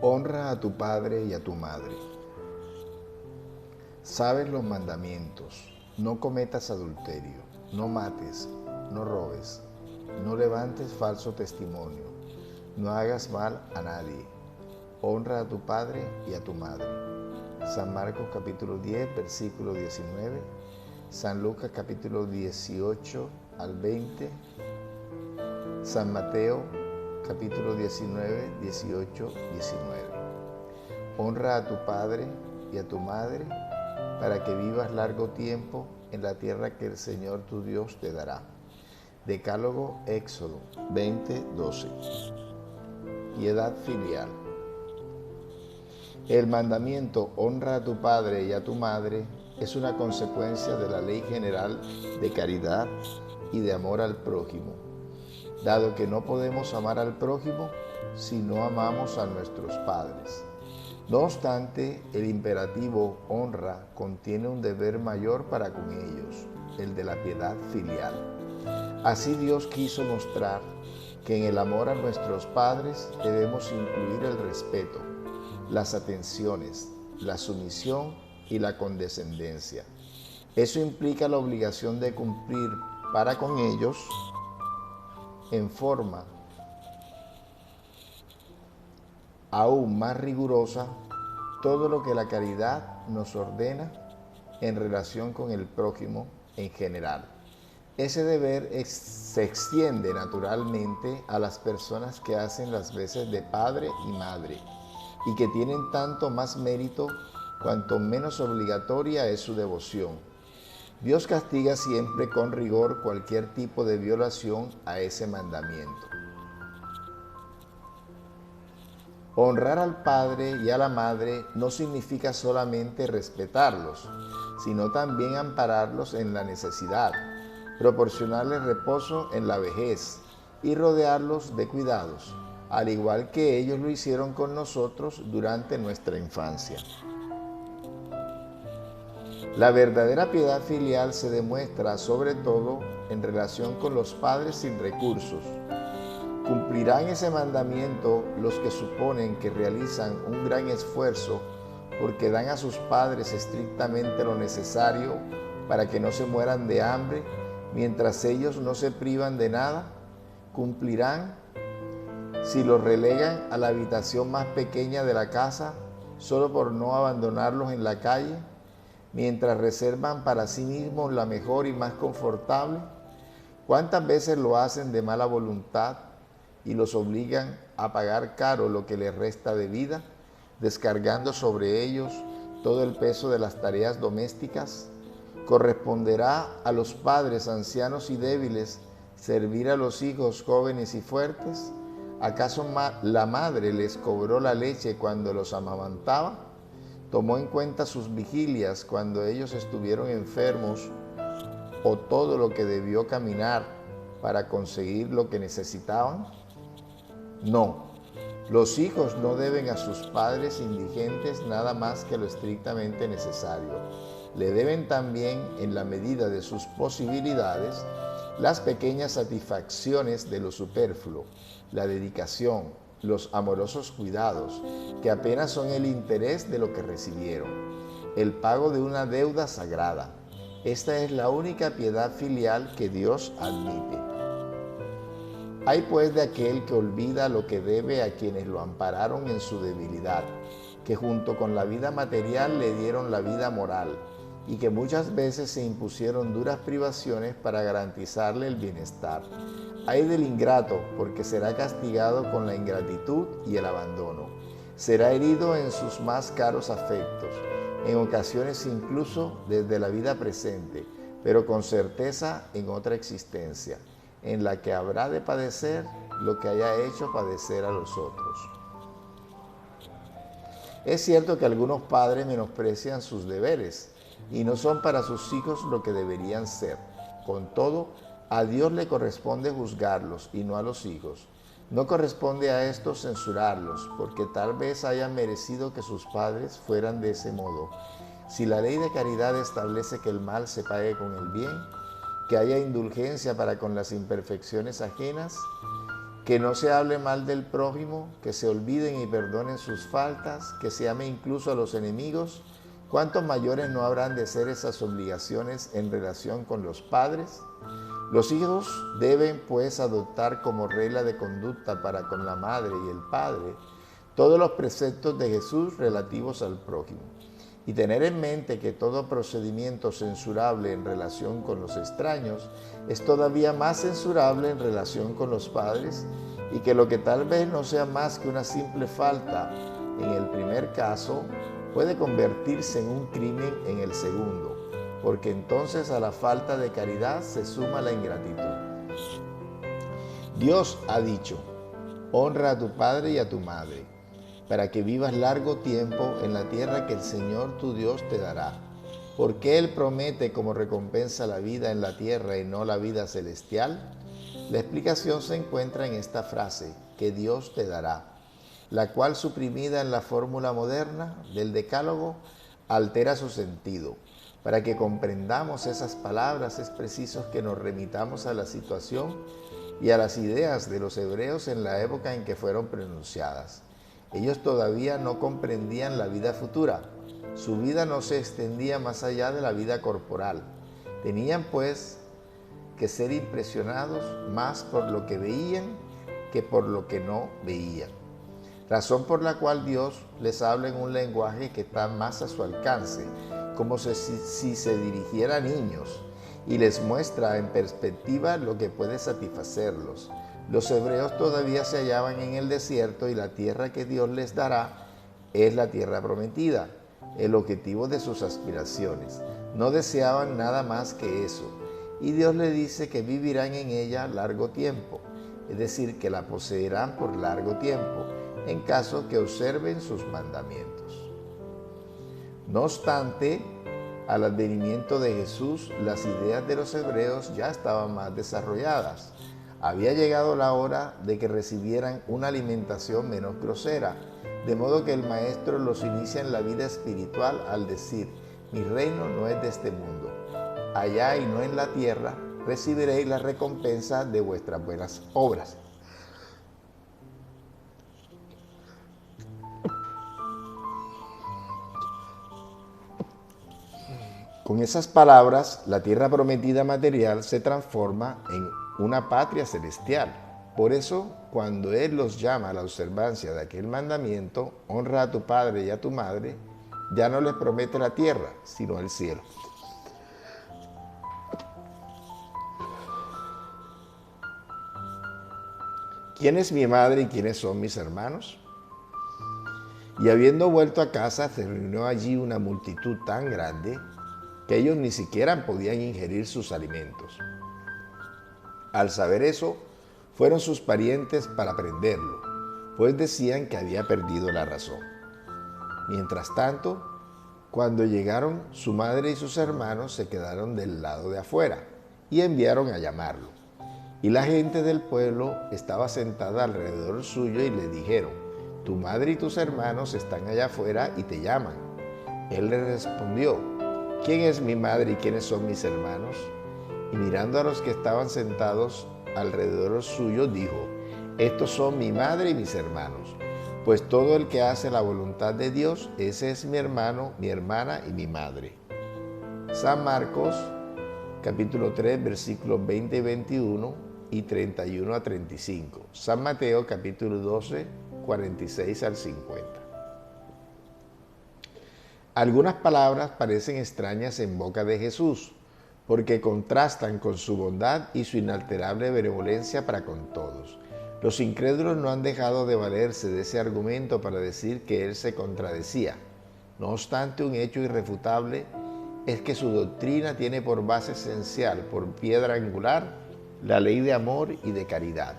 Honra a tu padre y a tu madre. Sabes los mandamientos. No cometas adulterio, no mates, no robes, no levantes falso testimonio, no hagas mal a nadie. Honra a tu padre y a tu madre. San Marcos capítulo 10, versículo 19. San Lucas capítulo 18 al 20. San Mateo capítulo 19, 18, 19. Honra a tu padre y a tu madre para que vivas largo tiempo en la tierra que el Señor tu Dios te dará. Decálogo Éxodo 20, 12. Piedad filial. El mandamiento honra a tu padre y a tu madre es una consecuencia de la ley general de caridad y de amor al prójimo, dado que no podemos amar al prójimo si no amamos a nuestros padres. No obstante, el imperativo honra contiene un deber mayor para con ellos, el de la piedad filial. Así Dios quiso mostrar que en el amor a nuestros padres debemos incluir el respeto, las atenciones, la sumisión y la condescendencia. Eso implica la obligación de cumplir para con ellos en forma aún más rigurosa todo lo que la caridad nos ordena en relación con el prójimo en general. Ese deber se extiende naturalmente a las personas que hacen las veces de padre y madre y que tienen tanto más mérito cuanto menos obligatoria es su devoción. Dios castiga siempre con rigor cualquier tipo de violación a ese mandamiento. Honrar al padre y a la madre no significa solamente respetarlos, sino también ampararlos en la necesidad, proporcionarles reposo en la vejez y rodearlos de cuidados, al igual que ellos lo hicieron con nosotros durante nuestra infancia. La verdadera piedad filial se demuestra sobre todo en relación con los padres sin recursos. Cumplirán ese mandamiento los que suponen que realizan un gran esfuerzo porque dan a sus padres estrictamente lo necesario para que no se mueran de hambre, mientras ellos no se privan de nada. Cumplirán si los relegan a la habitación más pequeña de la casa solo por no abandonarlos en la calle, mientras reservan para sí mismos la mejor y más confortable. ¿Cuántas veces lo hacen de mala voluntad y los obligan a pagar caro lo que les resta de vida, descargando sobre ellos todo el peso de las tareas domésticas? ¿Corresponderá a los padres ancianos y débiles servir a los hijos jóvenes y fuertes? ¿Acaso la madre les cobró la leche cuando los amamantaba? ¿Tomó en cuenta sus vigilias cuando ellos estuvieron enfermos o todo lo que debió caminar para conseguir lo que necesitaban? No, los hijos no deben a sus padres indigentes nada más que lo estrictamente necesario. Le deben también, en la medida de sus posibilidades, las pequeñas satisfacciones de lo superfluo, la dedicación, los amorosos cuidados, que apenas son el interés de lo que recibieron, el pago de una deuda sagrada. Esta es la única piedad filial que Dios admite. Hay pues de aquel que olvida lo que debe a quienes lo ampararon en su debilidad, que junto con la vida material le dieron la vida moral y que muchas veces se impusieron duras privaciones para garantizarle el bienestar. Ay del ingrato, porque será castigado con la ingratitud y el abandono. Será herido en sus más caros afectos, en ocasiones incluso desde la vida presente, pero con certeza en otra existencia, en la que habrá de padecer lo que haya hecho padecer a los otros. Es cierto que algunos padres menosprecian sus deberes y no son para sus hijos lo que deberían ser. Con todo, a Dios le corresponde juzgarlos y no a los hijos. No corresponde a estos censurarlos, porque tal vez hayan merecido que sus padres fueran de ese modo. Si la ley de caridad establece que el mal se pague con el bien, que haya indulgencia para con las imperfecciones ajenas, que no se hable mal del prójimo, que se olviden y perdonen sus faltas, que se ame incluso a los enemigos. ¿Cuántos mayores no habrán de ser esas obligaciones en relación con los padres? Los hijos deben, pues, adoptar como regla de conducta para con la madre y el padre todos los preceptos de Jesús relativos al prójimo, y tener en mente que todo procedimiento censurable en relación con los extraños es todavía más censurable en relación con los padres, y que lo que tal vez no sea más que una simple falta en el primer caso puede convertirse en un crimen en el segundo, porque entonces a la falta de caridad se suma la ingratitud. Dios ha dicho: honra a tu padre y a tu madre, para que vivas largo tiempo en la tierra que el Señor tu Dios te dará. ¿Por qué Él promete como recompensa la vida en la tierra y no la vida celestial? La explicación se encuentra en esta frase: que Dios te dará, la cual, suprimida en la fórmula moderna del Decálogo, altera su sentido. Para que comprendamos esas palabras es preciso que nos remitamos a la situación y a las ideas de los hebreos en la época en que fueron pronunciadas. Ellos todavía no comprendían la vida futura. Su vida no se extendía más allá de la vida corporal. Tenían, pues, que ser impresionados más por lo que veían que por lo que no veían. Razón por la cual Dios les habla en un lenguaje que está más a su alcance, como si se dirigiera a niños, y les muestra en perspectiva lo que puede satisfacerlos. Los hebreos todavía se hallaban en el desierto y la tierra que Dios les dará es la tierra prometida, el objetivo de sus aspiraciones. No deseaban nada más que eso, y Dios les dice que vivirán en ella largo tiempo, es decir, que la poseerán por largo tiempo, en caso que observen sus mandamientos. No obstante, al advenimiento de Jesús, las ideas de los hebreos ya estaban más desarrolladas. Había llegado la hora de que recibieran una alimentación menos grosera, de modo que el Maestro los inicia en la vida espiritual al decir: mi reino no es de este mundo. Allá y no en la tierra recibiréis la recompensa de vuestras buenas obras. Con esas palabras, la tierra prometida material se transforma en una patria celestial. Por eso, cuando Él los llama a la observancia de aquel mandamiento: honra a tu padre y a tu madre, ya no les promete la tierra, sino el cielo. ¿Quién es mi madre y quiénes son mis hermanos? Y habiendo vuelto a casa, se reunió allí una multitud tan grande que ellos ni siquiera podían ingerir sus alimentos. Al saber eso, fueron sus parientes para prenderlo, pues decían que había perdido la razón. Mientras tanto, cuando llegaron, su madre y sus hermanos se quedaron del lado de afuera y enviaron a llamarlo. Y la gente del pueblo estaba sentada alrededor suyo y le dijeron: tu madre y tus hermanos están allá afuera y te llaman. Él les respondió: ¿quién es mi madre y quiénes son mis hermanos? Y mirando a los que estaban sentados alrededor suyo, dijo: estos son mi madre y mis hermanos. Pues todo el que hace la voluntad de Dios, ese es mi hermano, mi hermana y mi madre. San Marcos, capítulo 3, versículos 20 y 21 y 31 a 35. San Mateo, capítulo 12, 46 al 50. Algunas palabras parecen extrañas en boca de Jesús, porque contrastan con su bondad y su inalterable benevolencia para con todos. Los incrédulos no han dejado de valerse de ese argumento para decir que Él se contradecía. No obstante, un hecho irrefutable es que su doctrina tiene por base esencial, por piedra angular, la ley de amor y de caridad.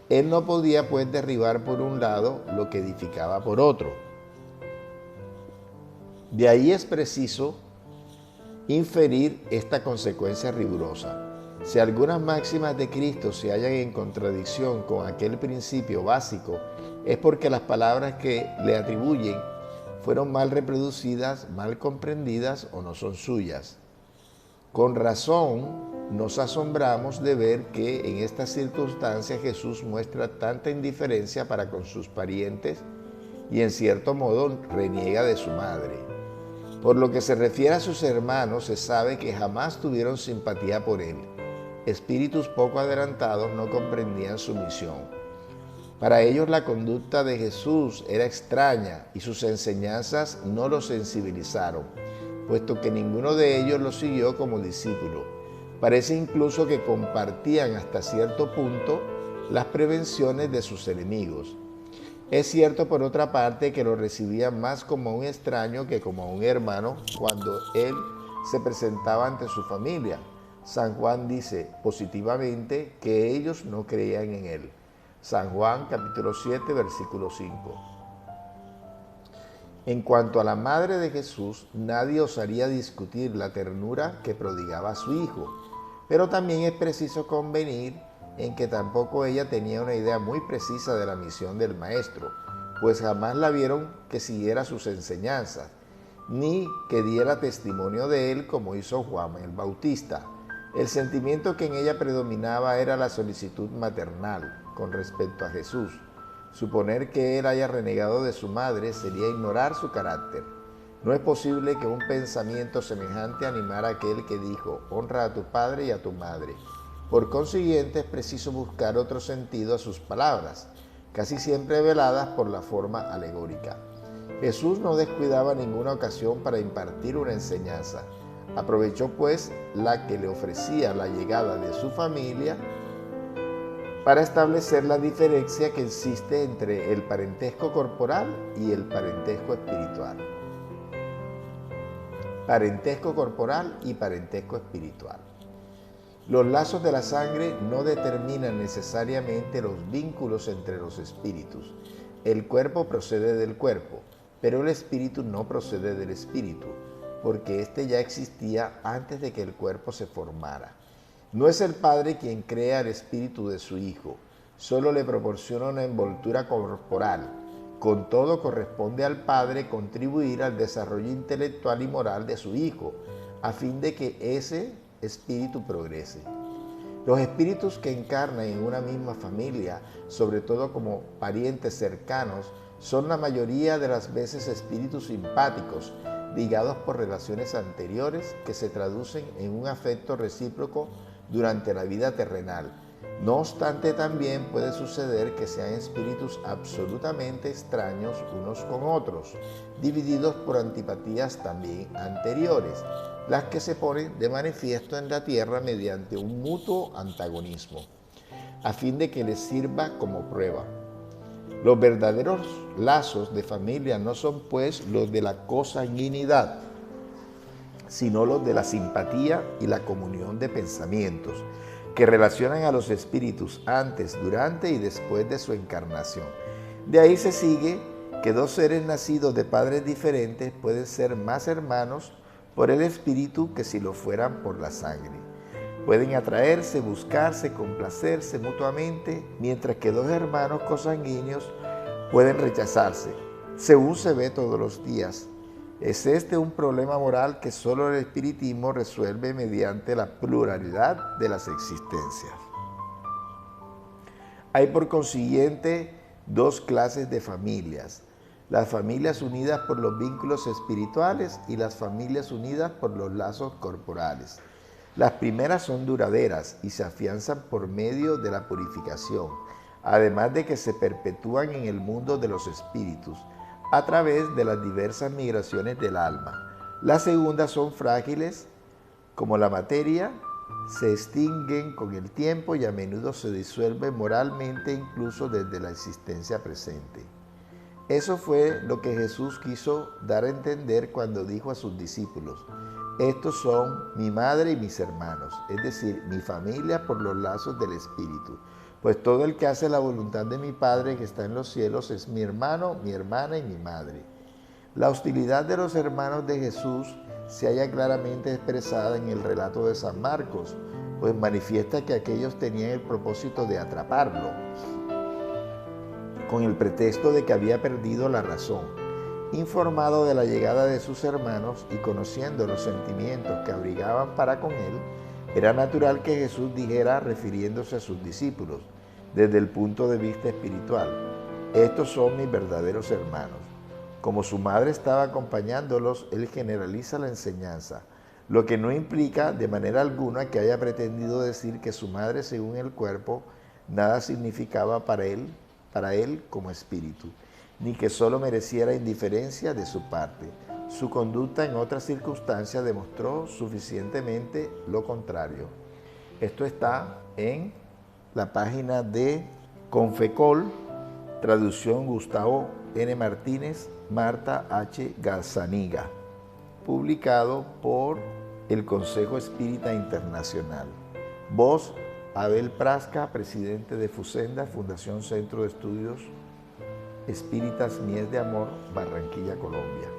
Él no podía, pues, derribar por un lado lo que edificaba por otro. De ahí es preciso inferir esta consecuencia rigurosa. Si algunas máximas de Cristo se hallan en contradicción con aquel principio básico, es porque las palabras que le atribuyen fueron mal reproducidas, mal comprendidas o no son suyas. Con razón, nos asombramos de ver que en estas circunstancias Jesús muestra tanta indiferencia para con sus parientes y en cierto modo reniega de su madre. Por lo que se refiere a sus hermanos, se sabe que jamás tuvieron simpatía por él. Espíritus poco adelantados no comprendían su misión. Para ellos la conducta de Jesús era extraña y sus enseñanzas no los sensibilizaron, puesto que ninguno de ellos lo siguió como discípulo. Parece incluso que compartían hasta cierto punto las prevenciones de sus enemigos. Es cierto, por otra parte, que lo recibían más como un extraño que como un hermano cuando él se presentaba ante su familia. San Juan dice positivamente que ellos no creían en él. San Juan capítulo 7, versículo 5. En cuanto a la madre de Jesús, nadie osaría discutir la ternura que prodigaba a su hijo, pero también es preciso convenir en que tampoco ella tenía una idea muy precisa de la misión del Maestro, pues jamás la vieron que siguiera sus enseñanzas, ni que diera testimonio de él como hizo Juan el Bautista. El sentimiento que en ella predominaba era la solicitud maternal con respecto a Jesús. Suponer que él haya renegado de su madre sería ignorar su carácter. No es posible que un pensamiento semejante animara a aquel que dijo: honra a tu padre y a tu madre. Por consiguiente, es preciso buscar otro sentido a sus palabras, casi siempre veladas por la forma alegórica. Jesús no descuidaba ninguna ocasión para impartir una enseñanza. Aprovechó pues la que le ofrecía la llegada de su familia para establecer la diferencia que existe entre el parentesco corporal y el parentesco espiritual. Parentesco corporal y parentesco espiritual. Los lazos de la sangre no determinan necesariamente los vínculos entre los espíritus. El cuerpo procede del cuerpo, pero el espíritu no procede del espíritu, porque éste ya existía antes de que el cuerpo se formara. No es el Padre quien crea el espíritu de su Hijo, solo le proporciona una envoltura corporal. Con todo, corresponde al Padre contribuir al desarrollo intelectual y moral de su Hijo, a fin de que ese espíritu progrese. Los espíritus que encarnan en una misma familia, sobre todo como parientes cercanos, son la mayoría de las veces espíritus simpáticos, ligados por relaciones anteriores que se traducen en un afecto recíproco durante la vida terrenal. No obstante, también puede suceder que sean espíritus absolutamente extraños unos con otros, divididos por antipatías también anteriores, las que se ponen de manifiesto en la tierra mediante un mutuo antagonismo, a fin de que les sirva como prueba. Los verdaderos lazos de familia no son pues los de la consanguinidad, sino los de la simpatía y la comunión de pensamientos, que relacionan a los espíritus antes, durante y después de su encarnación. De ahí se sigue que dos seres nacidos de padres diferentes pueden ser más hermanos por el espíritu que si lo fueran por la sangre. Pueden atraerse, buscarse, complacerse mutuamente, mientras que dos hermanos consanguíneos pueden rechazarse, según se ve todos los días. Es este un problema moral que solo el espiritismo resuelve mediante la pluralidad de las existencias. Hay por consiguiente dos clases de familias: las familias unidas por los vínculos espirituales y las familias unidas por los lazos corporales. Las primeras son duraderas y se afianzan por medio de la purificación, además de que se perpetúan en el mundo de los espíritus, a través de las diversas migraciones del alma. Las segundas son frágiles, como la materia, se extinguen con el tiempo y a menudo se disuelven moralmente incluso desde la existencia presente. Eso fue lo que Jesús quiso dar a entender cuando dijo a sus discípulos: estos son mi madre y mis hermanos, es decir, mi familia por los lazos del Espíritu. Pues todo el que hace la voluntad de mi Padre que está en los cielos es mi hermano, mi hermana y mi madre. La hostilidad de los hermanos de Jesús se halla claramente expresada en el relato de San Marcos, pues manifiesta que aquellos tenían el propósito de atraparlo, con el pretexto de que había perdido la razón. Informado de la llegada de sus hermanos y conociendo los sentimientos que abrigaban para con él, Era natural que Jesús dijera, refiriéndose a sus discípulos, desde el punto de vista espiritual: estos son mis verdaderos hermanos. Como su madre estaba acompañándolos, él generaliza la enseñanza, lo que no implica de manera alguna que haya pretendido decir que su madre, según el cuerpo, nada significaba para él como espíritu, ni que solo mereciera indiferencia de su parte. Su conducta en otras circunstancias demostró suficientemente lo contrario. Esto está en la página de Confecol, traducción Gustavo N. Martínez, Marta H. Gazzaniga, publicado por el Consejo Espírita Internacional. Voz: Abel Prasca, presidente de FUSENDA, Fundación Centro de Estudios Espíritas Mies de Amor, Barranquilla, Colombia.